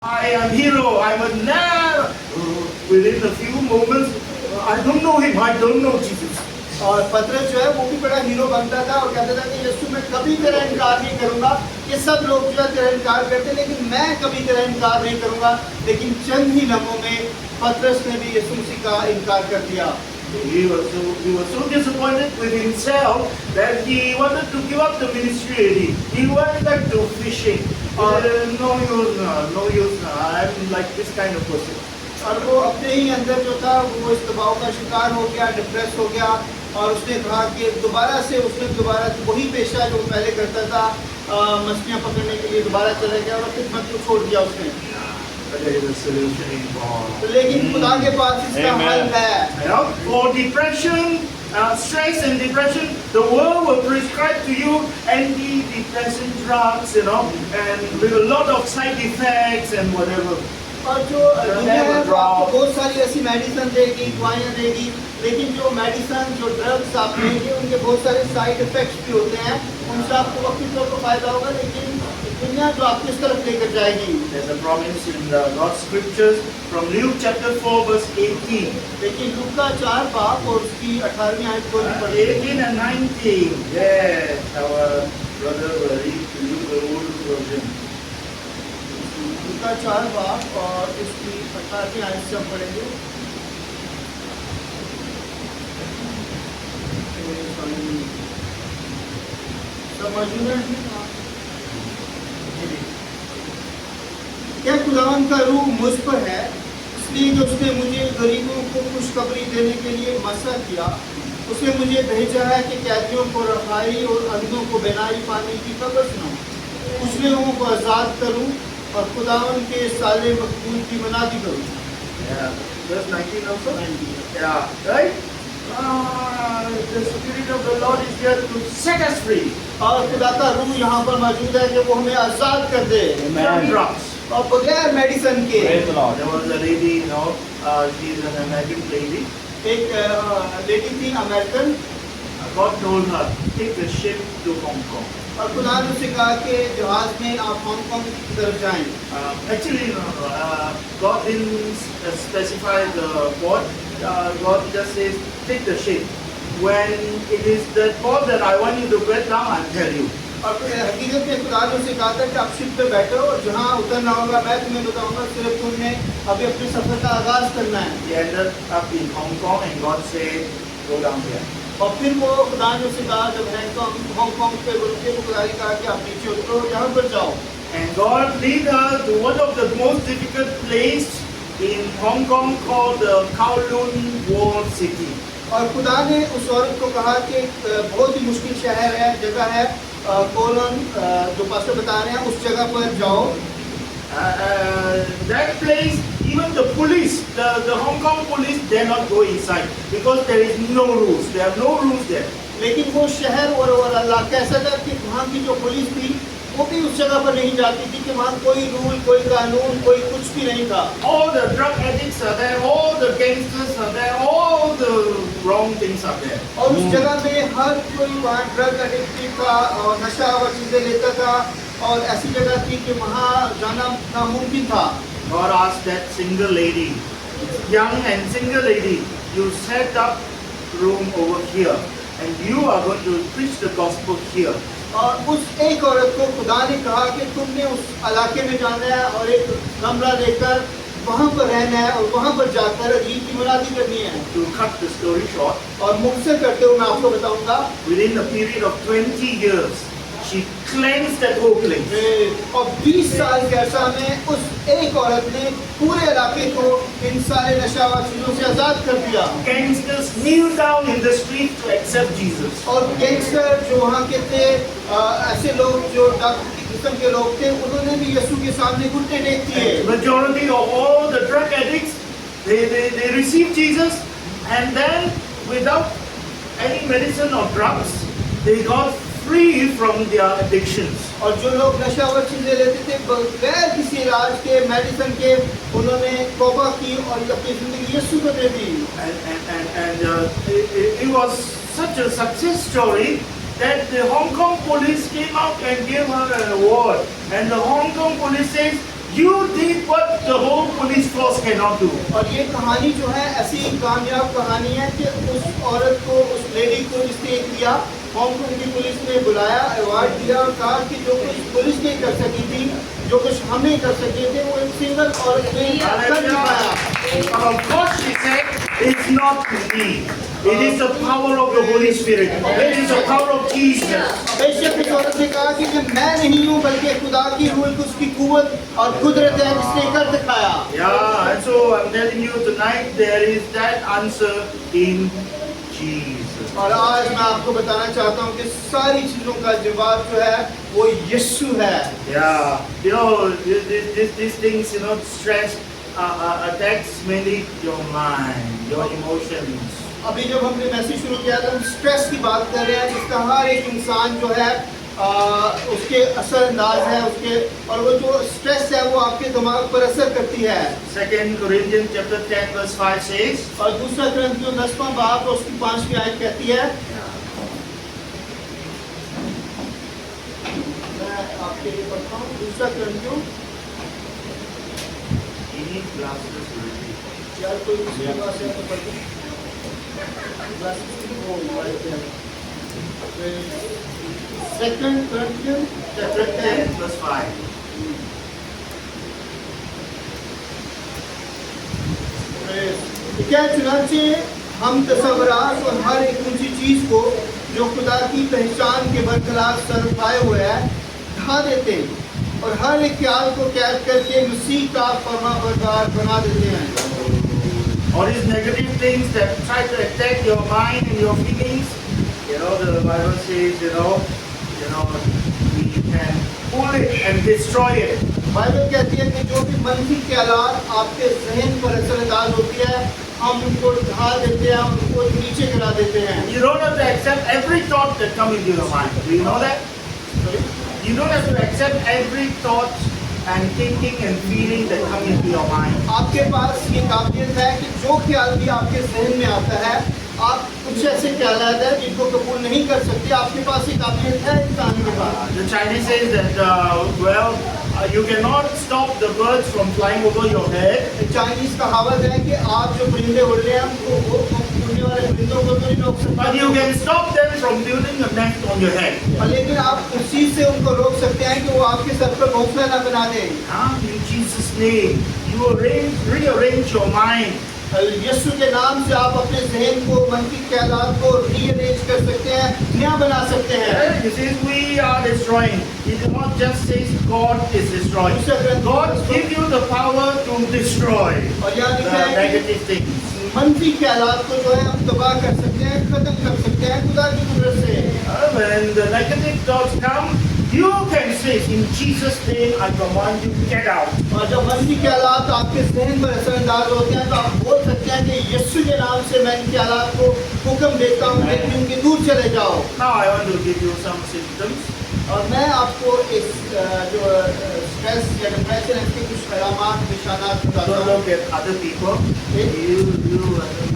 I am hero. I will never. Within a few moments, I don't know him. I don't know Jesus. और पतरस जो है वो भी बड़ा हीरो बनता था और कहता था कि यीशु मैं कभी तेरा इनकार नहीं करूंगा। ये सब लोग जो है तेरा इनकार करते, लेकिन मैं कभी तेरा इनकार नहीं करूंगा। लेकिन चंद ही लम्हों में पतरस ने भी यीशु मसीह का इनकार कर दिया। He was so disappointed with himself that he wanted to give up the ministry. He went back to fishing. No use, no use. I'm like this kind of person. और वो अपने ही अंदर जो था वो इस दबाव का शिकार हो गया, डिप्रेस हो गया और उसने कहा कि उसने दोबारा वही पेशा जो पहले करता था, मछलियाँ पकड़ने के लिए दोबारा चला गया और खिदमत को छोड़ दिया उसने। But there is a solution involved. लेकिन खुदा के पास इसका हल है। For depression, stress and depression, the world will prescribe to you antidepressant drugs, and with a lot of side effects and whatever. और जो दुनिया है वो आपको बहुत सारी ऐसी मेडिसिन देगी, दवाइयाँ देगी, लेकिन जो मेडिसिन, जो ड्रग्स आप लेंगे उनके बहुत सारे साइड इफेक्ट्स भी होते हैं। उनसे आपको वक्त तौर पर फायदा होगा, लेकिन दुनिया जो आपको इस तरफ लेकर जाएगी। There's a promise in the God's scriptures from Luke chapter 4 verse 18. लेकिन लूका 4 बाब और उसकी 18वीं आयत को पढ़िए। 18 and 19. Yes, our brother will read to you the old version. लूका 4 बाब और इसकी 18वीं आयत से हम पढ़ेंगे। क्या खुदावन का रूह मुझ पर है, इसलिए कि उसने मुझे गरीबों को खुशखबरी देने के लिए मसा किया। उसने मुझे भेजा है कि कैदियों को रहाई और अंधों को बीमारी पाने की खबर सुनाऊं, कुछ लोगों को आज़ाद करूं और खुदावन के साले मकबूल की मनादी करूं। Verse 19 also? Yeah, right? The Spirit of the Lord is here to set us free. और खुदा का रूह यहाँ पर मौजूद है कि वो हमें आज़ाद कर दे From drugs. और बगैर मेडिसिन के। There was a lady, she is an American lady. एक लेडी थी American. God told her, take the ship to Hong Kong. और खुदा ने उसे कहा कि जहाज में आप हांगकांग की तरफ जाएं। Actually, God didn't specify the port. God just says, take the ship. When it is that port that I want you to get down, I'll tell you. और हकीकत में खुदा ने उसे कहा था कि आप शिप पे बैठो और जहाँ उतरना होगा मैं तुम्हें बताऊंगा, सिर्फ तुमने अभी अपने सफर का आगाज करना है। He ended up in Hong Kong and God said, go down there. और फिर वो खुदा ने उसे कहा जब हांगकांग पे रुके तो खुदा ने कहा कि आप नीचे उतरो, यहाँ पर जाओ। And God lead her to one of the most difficult place in Hong Kong called the Kowloon Walled City. और खुदा ने उस औरत को कहा कि बहुत ही मुश्किल शहर है, जगह है कोलन, जो पास्टर बता रहे हैं, उस जगह पर जाओ। That place, even the police, the Hong Kong police dare not go inside because there is no rules. There are no rules there. लेकिन वो शहर और इलाका ऐसा था कि वहाँ की जो पुलिस थी वो भी उस जगह पर नहीं जाती थी कि वहाँ कोई रूल, कोई कानून, कोई कुछ भी नहीं था। All the drug addicts are there, all the gangsters are there, all the wrong things are there. और उस जगह में हर कोई वहाँ ड्रग एडिक्ट था और नशा और चीजें लेता था और ऐसी जगह थी कि वहाँ जाना नामुमकिन था। God asked that single lady, young and single lady, you set up room over here and you are going to preach the gospel here. और उस एक औरत को खुदा ने कहा कि तुमने उस इलाके में जाना है और एक कमरा लेकर वहाँ पर रहना है और वहाँ पर जाकर अजीब की मुनादी करनी है। To cut the story short, और मुख्तसर करते हुए मैं आपको बताऊंगा, within a period of 20 years, she cleansed that whole place. और 20 साल के अरसा में उस एक औरत ने पूरे इलाके को इन सारे नशावर चीजों से आजाद कर दिया। Gangsters kneel down in the street to accept Jesus. और गैंगस्टर जो वहाँ के थे, ऐसे लोग जो किस्म के लोग थे, उन्होंने भी यीशु के सामने घुटने टेक दिए। Majority of all the drug addicts, they received Jesus, and then without any medicine or drugs, they got free from their addictions. और जो लोग नशावर चीजें लेते थे बगैर किसी इलाज के, मेडिसिन के, उन्होंने तौबा की और अपनी जिंदगी यीशु को दे दी। It was such a success story that the Hong Kong police came out and gave her an award. And the Hong Kong police says, You did what the whole police force cannot do. और ये कहानी जो है ऐसी कामयाब कहानी है कि उस औरत को, उस लेडी को जिसने किया, हांगकांग की पुलिस ने बुलाया, अवार्ड दिया और कहा कि जो कुछ पुलिस नहीं कर सकी थी, जो कुछ हम नहीं कर सके थे, वो एक सिंगल औरत ने कर दिखाया। Of course, she said, it's not me. It is the power of the Holy Spirit. It is the power of Jesus. बेशक इस औरत ने कहा कि ये मैं नहीं हूँ बल्कि खुदा की रूह, उसकी कुव्वत और कुदरत है जिसने कर दिखाया। Yeah, and so I'm telling you tonight, there is that answer in Jesus. और आज मैं आपको बताना चाहता हूँ कि सारी चीजों का जवाब जो है वो यीशु है। Yeah, you know, these things, you know, stress attacks mainly your mind, your emotions. अभी जब हमने मैसेज शुरू किया था, हम स्ट्रेस की बात कर रहे हैं जिसका हर एक इंसान जो है उसके असरअंदाज है उसके, और वो जो स्ट्रेस है वो आपके दिमाग पर असर करती है। 2 Corinthians chapter 10 verse 5 says, और दूसरा कुरिन्थियों 10वां बाब और उसकी 5वीं आयत कहती है, मैं आपके लिए पढ़ता हूँ, दूसरा कुरिन्थियों, यार कोई दूसरी बात है तो पढ़ दो। Second Corinthians chapter 10 verse 5. क्या चुनाचे हम तस्वरात और हर एक ऊंची चीज को जो खुदा की पहचान के बरखलाफ सर उठाए हुए है ढा देते हैं और हर एक ख्याल को कैद करके मसीह का फरमाबरदार बना देते हैं। All these negative things that try to attack your mind and your feelings, you know, the Bible says, you know, we can pull it and destroy it. Bible कहती है कि जो भी मनफी ख्यालात आपके जहन पर असरअंदाज होती है, हम उनको ढा देते हैं, उनको नीचे गिरा देते हैं। You don't have to accept every thought that comes into your mind. Do you know that? You don't have to accept every thought and thinking and feeling that come into your mind. आपके पास ये काबिलियत है कि जो ख्याल भी आपके जहन में आता है, आप कुछ ऐसे ख्यालात हैं जिनको कबूल नहीं कर सकते, आपके पास ये काबिलियत है इंसान के पास। The Chinese says that you cannot stop the birds from flying over your head. Chinese कहावत है कि आप जो परिंदे उड़ रहे हैं उनको उड़ने वाले परिंदों को तो नहीं रोक But सकते, you can stop them from building a nest on your head. लेकिन आप उस चीज से उनको रोक सकते हैं कि वो आपके सर पर घोंसला न बना दें। In Jesus' name, you rearrange your mind. यीशु के नाम से आप अपने जहन को, मन की ख्यालात को रीअरेंज कर सकते हैं, नया बना सकते हैं। This is we are destroying. It does not just say God is destroying. God give you the power to destroy और यहाँ the लिखा है negative things. कि मनफी ख्यालात को जो है हम तबाह कर सकते हैं, खत्म कर सकते हैं खुदा की कुदरत से। When the negative thoughts come, you can say, in Jesus' name, I command you, get out. और जब मनफी ख्यालात आपके जहन पर असरअंदाज होते हैं तो आप बोल सकते हैं कि यीशु के नाम से मैं इन ख्यालात को हुक्म देता हूँ कि उनके दूर चले जाओ। Now I want to give you some symptoms. और मैं आपको इस जो स्ट्रेस या डिप्रेशन है इसके कुछ अलामात, निशानात बताता Don't हूँ। look at other people.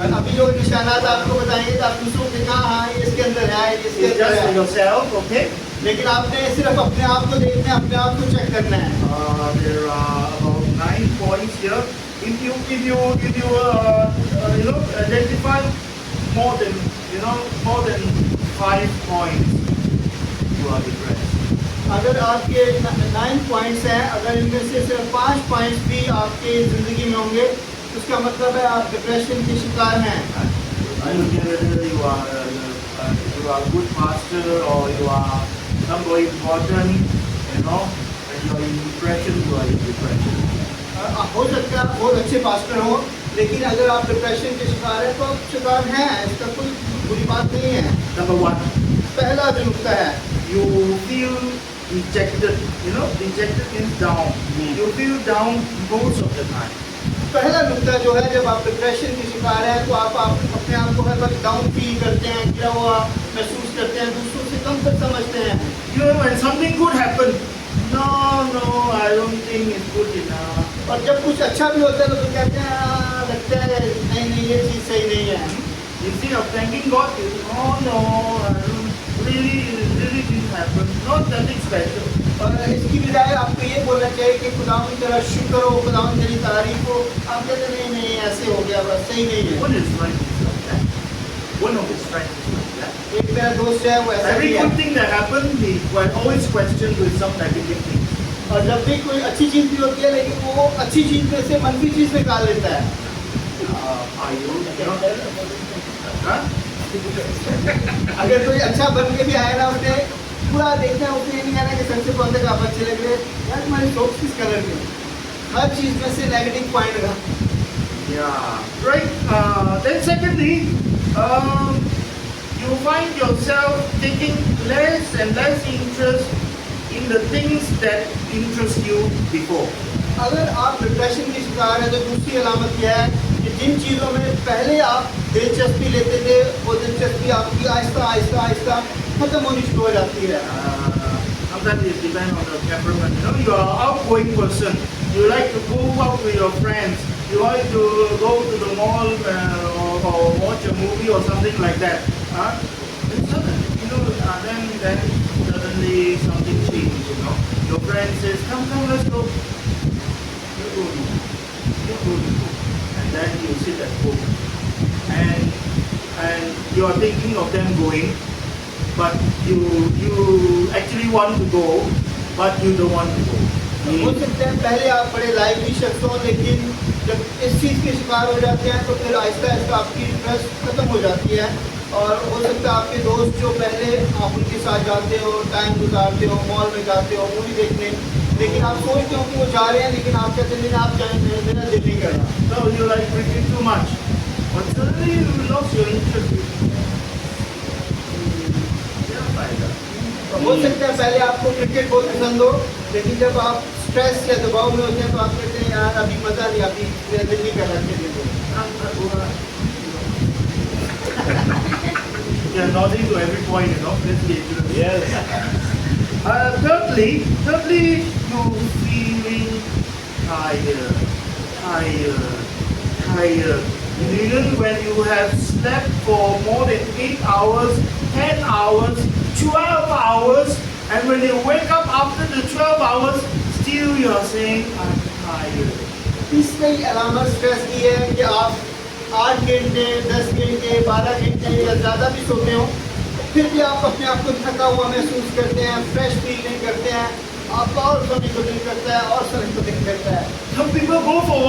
और अभी जो निशानात आपको बताएंगे तो आप दूसरों के कहा हाँ ये इसके अंदर है, ये इसके It's अंदर just है, yourself, okay? लेकिन आपने सिर्फ अपने आप को देखना है, अपने आप को चेक करना है। There are about 9 points here. If you identify more than 5 points, you are depressed. अगर आपके 9 पॉइंट्स हैं, अगर इनमें से सिर्फ 5 पॉइंट्स भी आपके ज़िंदगी में होंगे तो उसका मतलब है आप डिप्रेशन के शिकार हैं। I don't care whether you are a good pastor or you are somebody important, you know, when you are in depression, you are in depression. हो सकता है आप बहुत अच्छे पास्टर हो, लेकिन अगर आप डिप्रेशन के शिकार हैं तो आप शिकार हैं, इसका कोई बुरी बात नहीं है। Number 1, पहला जो नुकता है, you feel dejected. Dejected means down. You feel down most of the time. पहला नुकता जो है जब आप डिप्रेशन के शिकार हैं तो आप अपने आप को हर वक्त डाउन फील करते हैं, गिरा हुआ महसूस करते हैं, दूसरों से कम तक समझते हैं। You know, when something good happens, no, I don't think it's good enough. और जब कुछ अच्छा भी होता है तो कहते हैं "हाँ, लगता है नहीं ये चीज़ सही नहीं है। Instead of thanking God, I don't really didn't happen. Not nothing special. और इसकी बजाय आपको ये बोलना चाहिए कि खुदावंद तेरा शुक्र हो, खुदावंद तेरी तारीफ हो। आप कहते नहीं नहीं ऐसे हो गया, बस सही नहीं है। One is strength is like that. One of his strengths is like that. एक मेरा दोस्त है, वो ऐसा Every ही है। good thing that happened, he was always questioned with some negative thing. और जब भी कोई अच्छी चीज भी होती है, लेकिन वो अच्छी चीज में से मनफी चीज निकाल लेता है। Are you not? Huh? अगर कोई अच्छा बन के भी आया ना, उसने पूरा देखना है, उसने ये नहीं कहना कि सबसे पहले का आप अच्छे लग रहे यार, तुम्हारी सोच किस कलर की है? हर चीज में से नेगेटिव पॉइंट का। Yeah. Right. Then secondly, you find yourself taking less and less interest in the things that interest you before. अगर आप डिप्रेशन की शिकार है तो दूसरी अलामत यह है कि जिन चीज़ों में पहले आप दिलचस्पी लेते थे, वो दिलचस्पी आपकी आहिस्ता आहिस्ता आहिस्ता खत्म होनी शुरू हो जाती है। Sometimes it depends on the temperament. You know, you are an outgoing person. You like to go out with your friends. You like to go to the mall or watch a movie or something like that. Then suddenly, you know, then suddenly something changes. You know, your friend says, "Come, let's go." You go, and then you sit at home, and you are thinking of them going. But you actually want to go, but you don't want to go. हो सकता है पहले आप बड़े lively शख्स हो, लेकिन जब इस चीज़ के शिकार हो जाते हैं तो फिर आहिस्ता आहिस्ता आपकी इंटरेस्ट खत्म हो जाती है। और हो सकता है आपके दोस्त जो पहले आप उनके साथ जाते हो, टाइम गुजारते हो, मॉल में जाते हो, मूवी देखने, लेकिन आप सोचते हो कि वो जा रहे हैं, लेकिन आप कहते हैं आप जाएंगे, मेरा दिल नहीं कर रहा। So you like drinking too much, but suddenly you lost your interest. हो सकता है पहले आपको क्रिकेट बहुत पसंद हो, लेकिन जब आप स्ट्रेस या दबाव में होते हैं तो आप कहते हैं यार अभी मजा नहीं, अभी मेरा दिल नहीं कर रहा खेलने को। You are nodding to every point, you know. Let's get to the yes. Thirdly, you feeling tired. Even when you have slept for more than 8 hours, 10 hours, 12 hours, and when you wake up after the 12 hours, still you are saying, I'm tired. तीसरी अलामत stress की है कि आप 8 घंटे, 10 घंटे, 12 घंटे या ज़्यादा भी सोते हो, फिर भी आप अपने आप को थका हुआ महसूस करते हैं, फ्रेश फील नहीं करते हैं, आपका और सोने को दिल करता है और सोने को दिल करता है। Some people go for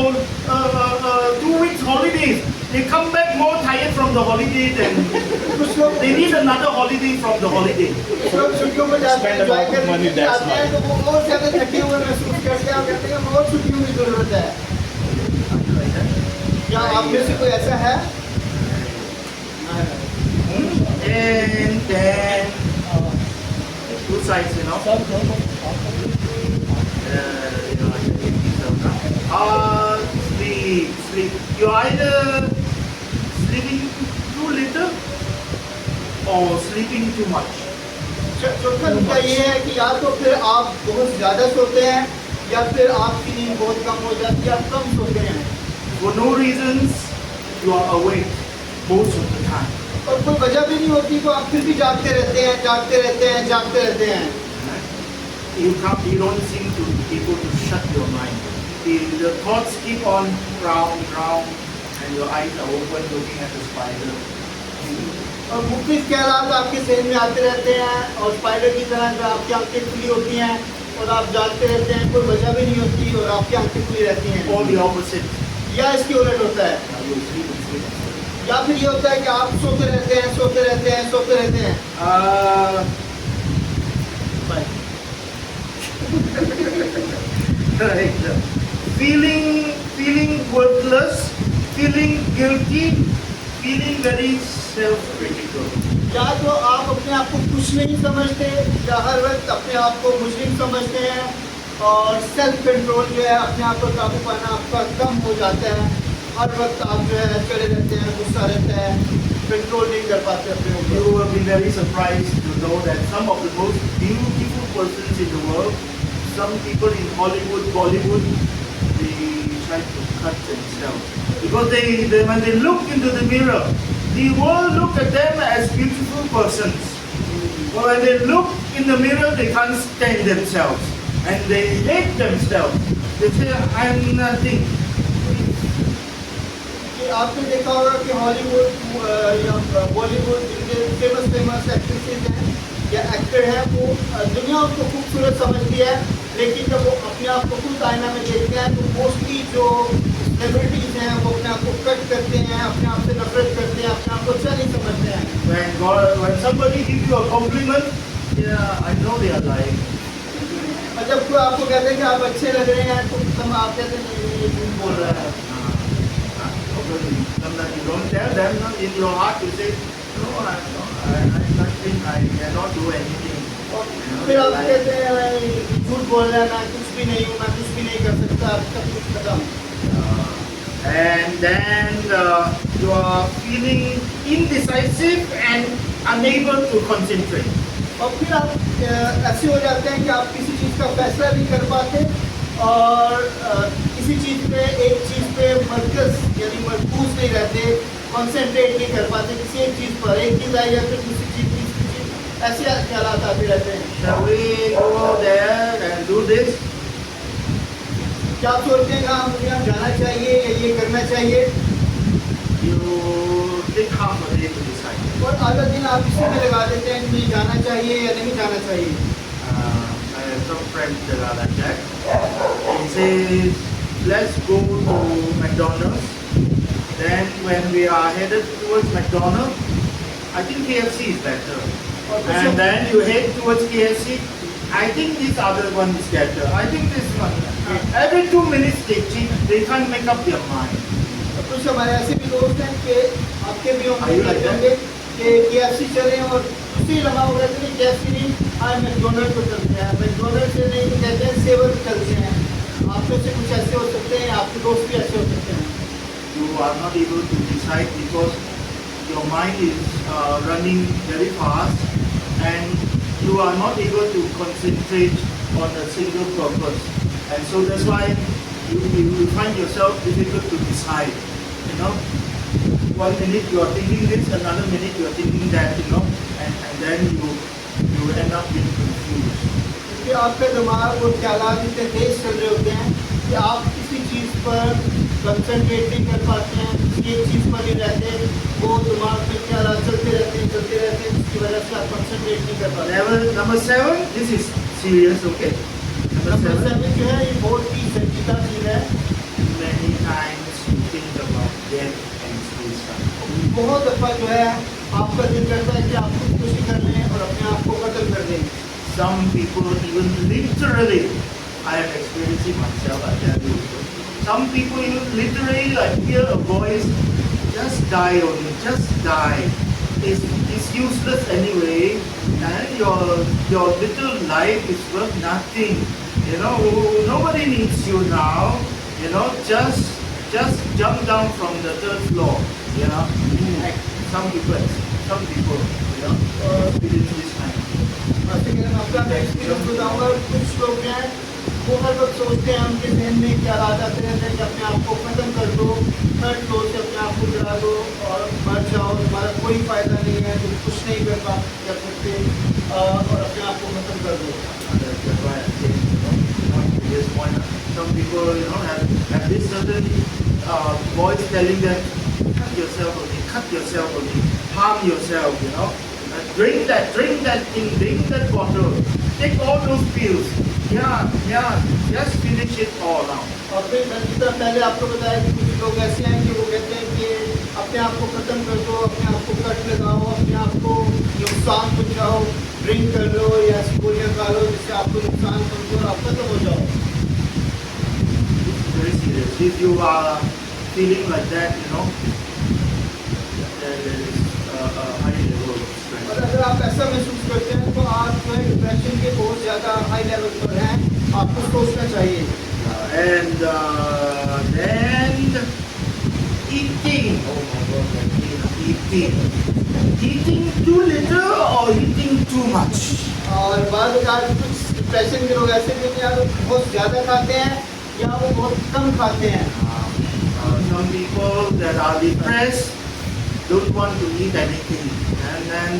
2 weeks holidays. They come back more tired from the holiday than कुछ लोग they need another holiday from the holiday. कुछ लोग छुट्टियों में जाते हैं, Spend एंजॉय about करने money, के लिए that's आते हैं, तो वो और ज़्यादा थके हुए महसूस करते हैं और कहते हैं कि और छुट्टियों की ज़रूरत है। क्या आप में से कोई ऐसा है? And then two sides, you know. Sleep. You either sleeping too little or sleeping too much. चौथा नुकता ये है कि या तो फिर आप बहुत ज़्यादा सोते हैं या फिर आपकी नींद बहुत कम हो जाती है, आप कम सोते हैं For no reasons, you are awake most of the time. और कोई वजह भी नहीं होती तो आप फिर भी जागते रहते हैं, जागते रहते हैं, जागते रहते हैं। You don't seem to be able to shut your mind. The thoughts keep on round, and your eyes are open looking at the spider. और मुख्तलिफ ख्यालात आपके जहन में आते रहते हैं और स्पाइडर की तरह आपकी आंखें खुली होती हैं और आप जागते रहते हैं, कोई वजह भी नहीं होती और आपकी आंखें खुली रहती हैं। Or the opposite. या इसकी उलट होता है, You sleep and sleep and sleep. या फिर ये होता है कि आप सोते रहते हैं, सोते रहते हैं, सोते रहते हैं। Right. Feeling worthless, feeling guilty, feeling very self-critical. या तो आप अपने आप को कुछ नहीं समझते या हर वक्त अपने आप को मुजरिम समझते हैं और सेल्फ कंट्रोल जो है, अपने आप पर काबू पाना आपका कम हो जाता है। हर वक्त आप जो है चले रहते हैं, गुस्सा रहता है, कंट्रोल नहीं कर पाते अपने ऊपर। You will be very surprised to know that some of the most beautiful persons in the world, some people in Hollywood, Bollywood, they try to cut themselves because when they look into the mirror, the world look at them as beautiful persons. But when they look in the mirror, they can't stand themselves and they hate themselves. They say, I am nothing. कि आपने देखा होगा कि Hollywood या बॉलीवुड जिनके famous actresses हैं या actor हैं वो दुनिया उनको खूबसूरत समझती है, लेकिन जब वो अपने आप को खुद आईना में देखते हैं तो मोस्टली जो सेलिब्रिटीज हैं वो अपने आप को कट करते हैं, अपने आप से नफरत करते हैं, अपने आप को अच्छा नहीं समझते हैं। When somebody gives you a compliment, yeah, I know they are lying. और जब कोई आपको कहते हैं कि आप अच्छे लग रहे हैं तो तुम आप कहते हैं नहीं, ये झूठ बोल रहा है। Sometimes you don't tell them, no, in your heart you say, no, I'm nothing, I cannot do anything. और फिर आप कहते हैं मैं झूठ बोल रहा है, मैं कुछ भी नहीं हूँ, मैं कुछ भी नहीं कर सकता, सब कुछ खत्म। And then you are feeling indecisive and unable to concentrate. और फिर आप ऐसे हो जाते हैं कि आप किसी चीज़ का फैसला नहीं कर पाते और किसी चीज़ पे एक चीज़ पे मरकज़ यानी मरकूज नहीं रहते, कंसंट्रेट नहीं कर पाते किसी एक चीज़ पर। एक चीज़ आई है फिर दूसरी चीज़, ऐसे ख्यालात आते रहते हैं। Shall we go there and do this? क्या आप सोचते हैं कि मुझे यहाँ जाना चाहिए या ये करना चाहिए? You take half a day to decide. और आधा दिन आप इसी में लगा देते हैं कि मुझे जाना चाहिए या नहीं जाना चाहिए। I have some friends that are like that. They say, let's go to McDonald's. Then when we are headed towards McDonald's, I think KFC is better. And then you head towards KFC. I think this other one is better. I think this one. Every 2 minutes they change. They can't make up their mind. कुछ हमारे ऐसे भी दोस्त हैं कि आपके भी Are you like that? होंगे कि KFC चले और उसी लगा हो गया कि KFC नहीं, आज मैकडोनल्ड को चलते हैं, मैकडोनल्ड से नहीं तो कहते हैं सेवर को चलते हैं। आप में से कुछ ऐसे हो सकते हैं, आपके दोस्त भी ऐसे हो सकते हैं। You are not able to decide because your mind is running very fast and you are not able to concentrate on a single purpose. And so that's why you find yourself difficult to decide. You know, 1 minute you are thinking this, another minute you are thinking that. You know, and then you end up being confused. क्योंकि आपका दिमाग और ख्यालात इतने तेज चल रहे होते हैं कि आप किसी चीज़ पर कंसंट्रेट नहीं कर पाते हैं, किसी एक चीज़ पर नहीं रहते, वो दिमाग में ख्यालात चलते रहते हैं, जिसकी वजह से आप कंसंट्रेट नहीं कर पाते। Level number 7, this is serious, okay? Number 7 जो है ये बहुत ही संजीदा चीज़ है। Many times you think about death and suicide. बहुत दफ़ा जो है आपका दिल करता है कि आप खुदकुशी कर लें और अपने आप को कत्ल कर दें। Some people even literally, I am experiencing myself, I tell you. Some people even literally like hear a voice, just die only, just die. It's useless anyway, and your little life is worth nothing. You know, nobody needs you now. You know, just jump down from the 3rd floor. You know, some people, you know, experience this kind. मैं अपना experience बताऊंगा। कुछ लोग हैं वो हर वक्त सोचते हैं, उनके जहन में क्या आ जाते रहते हैं कि अपने आप को ख़त्म कर दो, थर्ड फ्लोर से अपने आप को गिरा दो और मर जाओ, तुम्हारा कोई फ़ायदा नहीं है, तुम कुछ नहीं कर सकते और अपने आप को ख़त्म कर दो। That's why I say, you know, on this point, some people, you know, have this certain voice telling them, cut yourself only, harm yourself, you know. Drink that thing, drink that bottle, take all those pills. Yeah, just finish it all now. और फिर जिस तरह पहले आपको बताया कि कुछ लोग ऐसे हैं कि वो कहते हैं कि अपने आप को ख़त्म कर दो, अपने आप को कट लगाओ, अपने आप को नुकसान पहुँचाओ, ड्रिंक कर लो या ऐसी गोलियाँ खा लो जिससे आपको नुकसान पहुँचो और आप खत्म हो जाओ। Very serious. If you are feeling like that, you know, there is a high level of stress. और अगर आप ऐसा महसूस करते हैं तो आप जो है डिप्रेशन के बहुत ज़्यादा हाई लेवल पर हैं, आपको सोचना चाहिए। And then eating. Oh my God, eating too little or eating too much. और बाद में कुछ डिप्रेशन के लोग ऐसे भी हैं या वो बहुत ज़्यादा खाते हैं या वो बहुत कम खाते हैं। Some people that are depressed don't want to eat anything, and then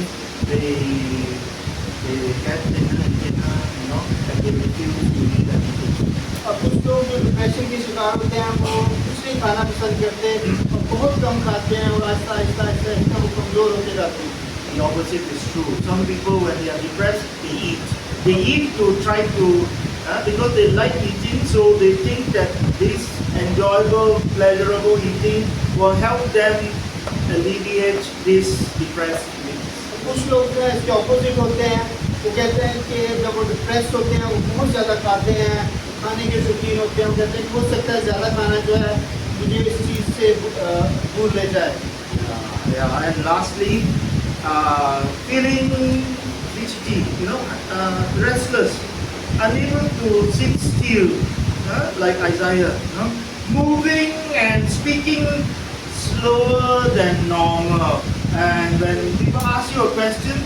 they get thinner and thinner, you know, and they refuse to eat anything. अब कुछ लोग जो डिप्रेशन के शिकार होते हैं वो कुछ नहीं खाना पसंद करते और बहुत कम खाते हैं और आहिस्ता आहिस्ता आहिस्ता आहिस्ता वो कमज़ोर होते जाते हैं। The opposite is true. Some people, when they are depressed, they eat. They eat to try to, because they like eating, so they think that this enjoyable, pleasurable eating will help them alleviate this depressed feelings. कुछ लोग जो है इसके opposite होते हैं, वो कहते हैं कि जब वो डिप्रेस होते हैं वो बहुत ज़्यादा खाते हैं, खाने के शौकीन होते हैं, वो कहते हैं कि हो सकता है ज़्यादा खाना जो है मुझे इस चीज़ से दूर ले जाए। Yeah, and lastly, feeling fidgety, you know, restless, unable to sit still, like Isaiah, you know, moving and speaking slower than normal. And when people ask you a question,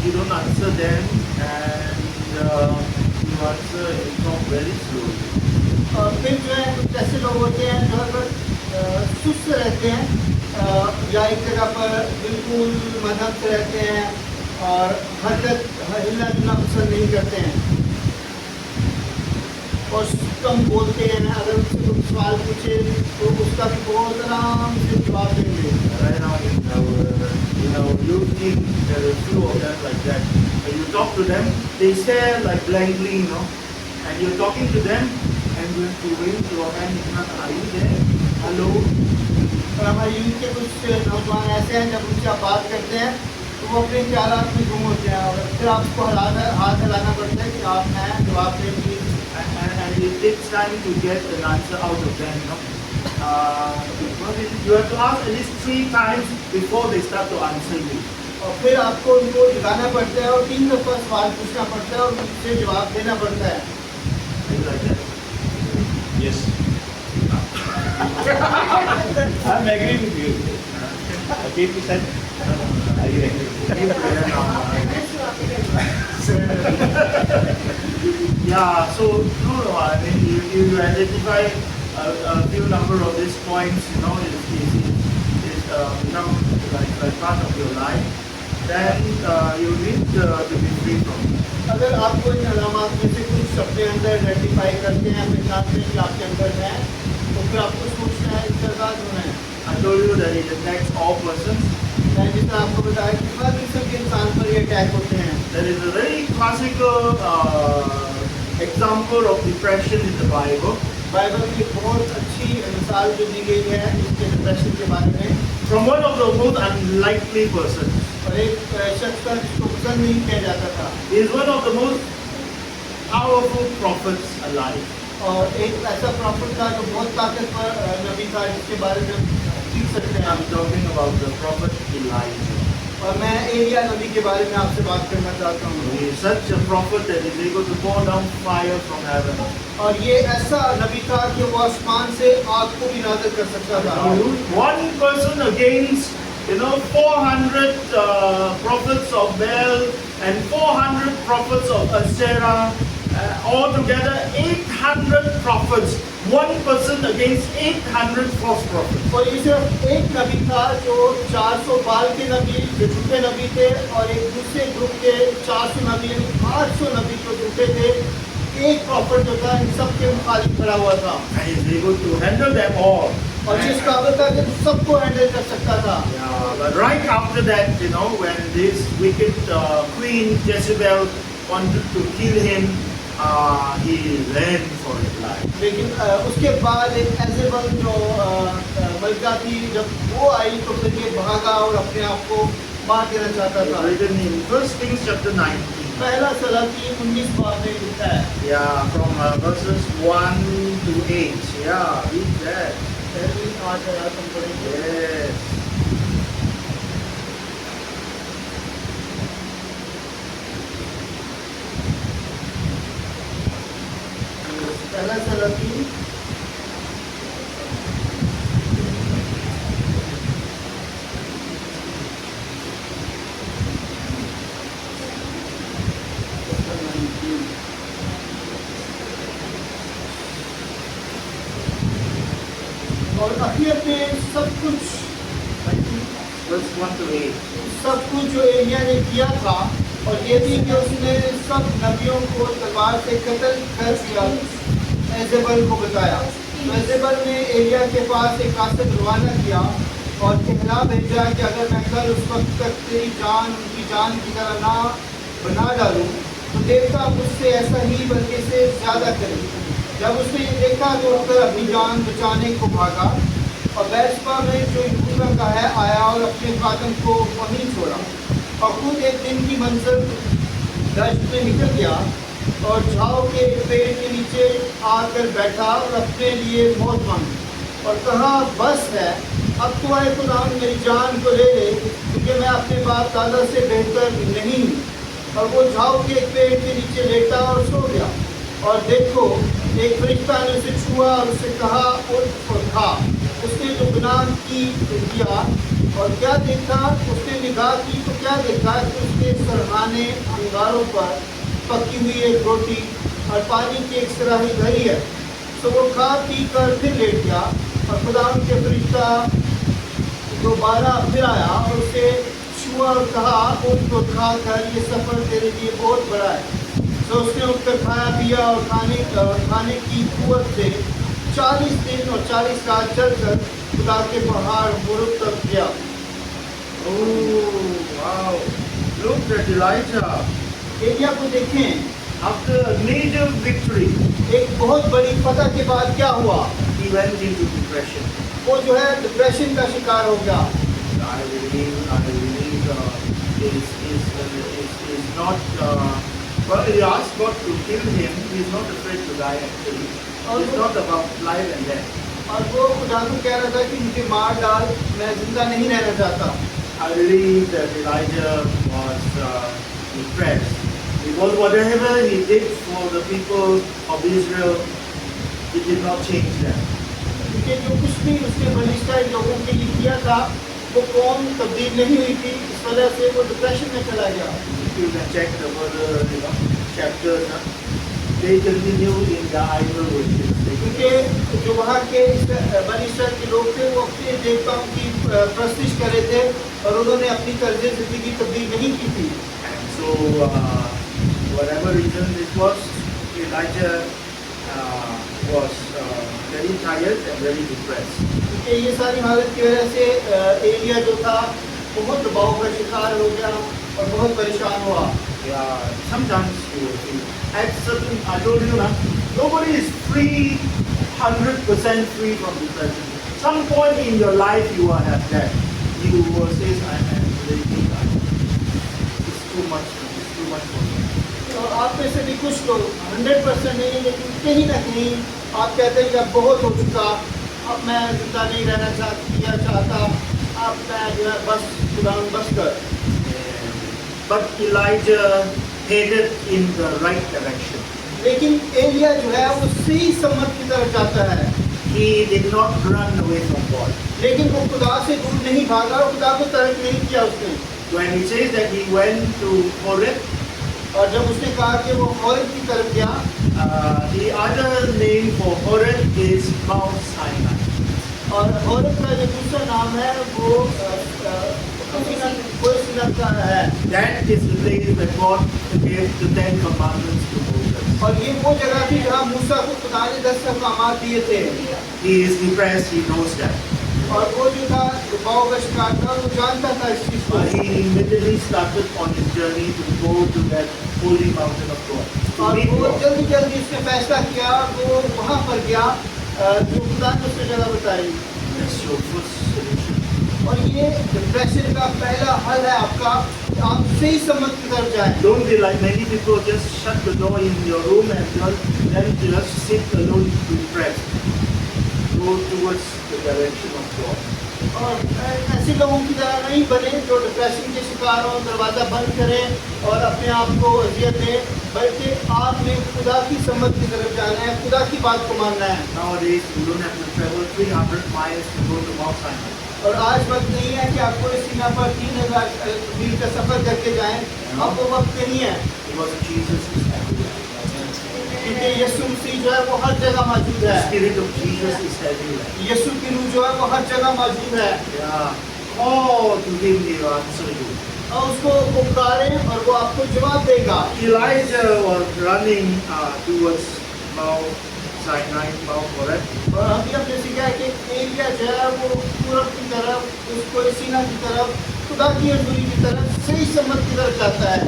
you don't answer them, and you answer and you talk very slowly. और फिर जो है कुछ ऐसे लोग होते हैं जो है सुस्त रहते हैं या एक जगह पर बिल्कुल मदद से रहते हैं और हरकत हिलना डुलना पसंद नहीं करते हैं और कम बोलते हैं। अगर उनसे कोई सवाल पूछे तो उसका भी बहुत आराम से जवाब देंगे। Right now in our youth team, there are a few of them like that. When you talk to them, they stare like blankly, you know, and you're talking to them, and you have to wave your hand, are you there? Hello? और हमारे youth के कुछ नौजवान ऐसे हैं जब उनसे आप बात करते हैं तो वो अपने ख्यालात में गुम होते हैं और फिर आपको हाथ हिलाना पड़ता है कि आप हैं जवाब दें please. And it takes time to get an answer out of them, you know. You have to ask at least 3 times before they start to answer you. और फिर आपको उनको जगाना पड़ता है और 3 दफ़ा सवाल पूछना पड़ता है और उनसे जवाब देना पड़ता है। Are you like that? Yes. I'm agree with you. Keep it said. I agree. Yeah, so no, I mean you identify a few number of these points, you know, is become like part of your life. Then you need to be free from it. अगर आपको इन अलामात में से कुछ अपने अंदर identify करते हैं, पहचानते हैं कि आपके अंदर है, तो फिर आपको सोचना है, इससे आज़ाद होना है। I told you that it attacks all persons. मैंने जितना आपको बताया कि हर किस्म के इंसान पर ये अटैक होते हैं। There is a very classical example of depression in the Bible. Bible की बहुत अच्छी मिसाल जो दी गई है इसके डिप्रेशन के बारे में From one of the most unlikely persons. और एक शख्स का जिसको पसंद नहीं किया जाता था He is one of the most powerful prophets alive. और एक ऐसा प्रॉफिट था जो बहुत ताकतवर नबी था जिसके बारे में हम सीख सकते हैं। I'm talking about the prophet Elijah. और मैं एलिया नबी के बारे में आपसे बात करना चाहता हूँ। He is such a prophet that is able to pour down fire from heaven. और ये ऐसा नबी था कि वो आसमान से आग को भी नाज़िल कर सकता था। One person against, 400 prophets of Baal and 400 prophets of Asherah, altogether 800 prophets. One person against 800 false prophets. और ये सिर्फ एक नबी था जो 400 बाल के नबी जो झूठे नबी थे और एक दूसरे ग्रुप के 400 नबी 800 नबी जो झूठे थे। एक प्रॉफिट जो था इन सब के मुखालिफ खड़ा हुआ था And he is able to handle them all. और जिस काबिल था कि सबको हैंडल कर सकता था। Yeah, but right after that, when this wicked queen Jezebel wanted to kill him, he ran for his life. लेकिन उसके बाद एक एजेबल जो मलिका थी जब वो आई तो फिर ये भागा और अपने आप को मार देना चाहता था। Written in 1 Kings chapter 19. पहला सलाती 19 बार में लिखा है। Yeah, from verses 1 to 8. Yeah, read that. पहली 8 आयत हम पढ़ेंगे। Yes. पहला सलाती और अखियत में सब कुछ Verse 1 to 8. जो एलिया ने किया था और ये भी कि उसने सब नबियों को तलवार से कत्ल कर दिया, एजेबल को बताया। तो एजेबल ने एलिया के पास एक कासिद रवाना किया और कहला भेजा कि अगर मैं कल उस वक्त तक तेरी जान उनकी जान की तरह ना बना डालूं तो देवता मुझसे ऐसा ही बल्कि से ज़्यादा करे। जब उसने ये देखा तो उठकर अपनी जान बचाने को भागा और बैसपा में जो यहूदा का है आया और अपने खातम को वहीं छोड़ा और खुद एक दिन की मंजिल दश्त में निकल गया और झाओ के पेड़ के नीचे आकर बैठा और अपने लिए मौत मांगी और कहा बस है, अब तो आए खुदा मेरी जान को ले ले, क्योंकि मैं अपने बाप दादा से बेहतर नहीं हूँ। और वो झाओ के एक पेड़ के नीचे लेटा और सो गया और देखो एक फरिश्ता ने उसे छुआ और उसे कहा उठ और खा। उसने जो गुनाह किया और क्या देखा, उसने निगाह की तो क्या देखा कि उसके सरहाने अंगारों पर पकी हुई एक रोटी और पानी की एक सराही धरी है। तो वो खा पी कर फिर लेट गया और खुदा के फरिश्ता दोबारा फिर आया और उसे छुआ और कहा उनको खा कर ये सफ़र तेरे लिए बहुत बड़ा है। तो उसने उठकर खाया पिया और खाने की कुव्वत से 40 दिन और 40 रात चलकर खुदा के पहाड़ मुरुब तक गया। Oh, wow. Look at Elijah. Elia को देखें, After a major victory, एक बहुत बड़ी फतह के बाद क्या हुआ, he went into depression. वो जो है डिप्रेशन का शिकार हो गया। I believe is not, well, he asked God to kill him. He is not afraid to die actually. It's not about life and death. और वो खुदा को कह रहा था कि मुझे मार डाल, मैं जिंदा नहीं रहना चाहता। I believe that Elijah was depressed because whatever he did for the people of Israel, it did not change them. क्योंकि जो कुछ भी उसने बनी इस्राएल लोगों के लिए किया था वो कौम तब्दील नहीं हुई थी, इस वजह से वो डिप्रेशन में चला गया। You can check the further, chapters. They continue in the idol worship. क्योंकि जो वहाँ के बनी इस्राएल के लोग थे वो अपने देवताओं की प्रस्तिश कर रहे थे और उन्होंने अपनी तर्ज ज़िंदगी तब्दील नहीं की थी। And so, whatever reason it was, Elijah was very tired and very depressed. क्योंकि ये सारी हालत की वजह से एलिया जो था बहुत दबाव का शिकार हो गया और बहुत परेशान हुआ। Yeah, sometimes you will feel at certain, I told you now, nobody is free, 100% free from depression. Some point in your life you will have that. You will say, I am really it's too much for me. तो आप में से भी कुछ लोग 100% नहीं, लेकिन कहीं ना कहीं आप कहते हैं कि अब बहुत हो चुका, अब मैं जिंदा नहीं रहना चाहता, अब मैं जो है बस खुदा बस कर। But Elijah headed in the right direction. लेकिन एलिया जो है वो सही सम्मत की तरफ जाता है। He did not run away from God. लेकिन वो खुदा से दूर नहीं भागा और खुदा को तर्क नहीं किया उसने। When he says that he went to Horeb, और जब उसने कहा कि वो होरेब की तरफ गया, the other name for Horeb is Mount Sinai. और होरेब का जो दूसरा नाम है वो सिनर का है। That is the place that God gave the 10 commandments to Moses. और ये वो जगह थी जहाँ मूसा को खुदा ने 10 अहकामात दिए थे। He is depressed, he knows that. और वो जो था दबाव का शिकार था, वो जानता था इस चीज़ को। He immediately started on his journey to go to that holy mountain of God. To और meet वो God. जल्दी उसने फैसला किया, वो वहाँ पर गया जो खुदा ने उसने जगह बताई। That's your first solution. और ये डिप्रेशन का पहला हल है आपका, कि आप सही सम्मत की तरफ जाएं। Don't be like many people, just shut the door in your room and then just sit alone depressed. Go towards the direction of God. और ऐसे लोगों की तरह नहीं बने जो डिप्रेशन के शिकार हो, दरवाज़ा बंद करें और अपने आप को अजियत दें, बल्कि आपने खुदा की सम्मत की तरफ जाना है, खुदा की बात को मानना है। Nowadays, you don't have to travel 300 miles to go to Mount Sinai. और आज वक्त नहीं है कि आपको इस सीमा पर 3000 मील का सफ़र करके जाएं, अब वो वक्त नहीं है। Because Jesus is everywhere. क्योंकि यीशु मसीह जो है वो हर जगह मौजूद The है। Spirit of Jesus is everywhere. यीशु की रूह जो है वो हर जगह मौजूद है। Yeah. Call to Him, He will answer you. और उसको पुकारें और वो आपको जवाब देगा। Elijah was running towards Mount Sinai, Mount Horeb. और अभी हमने सीखा है कि एलिया जो है वो पूरब की तरफ, उसको सीना की तरफ, खुदा की हजूरी की तरफ, सही सम्मत की तरफ जाता है।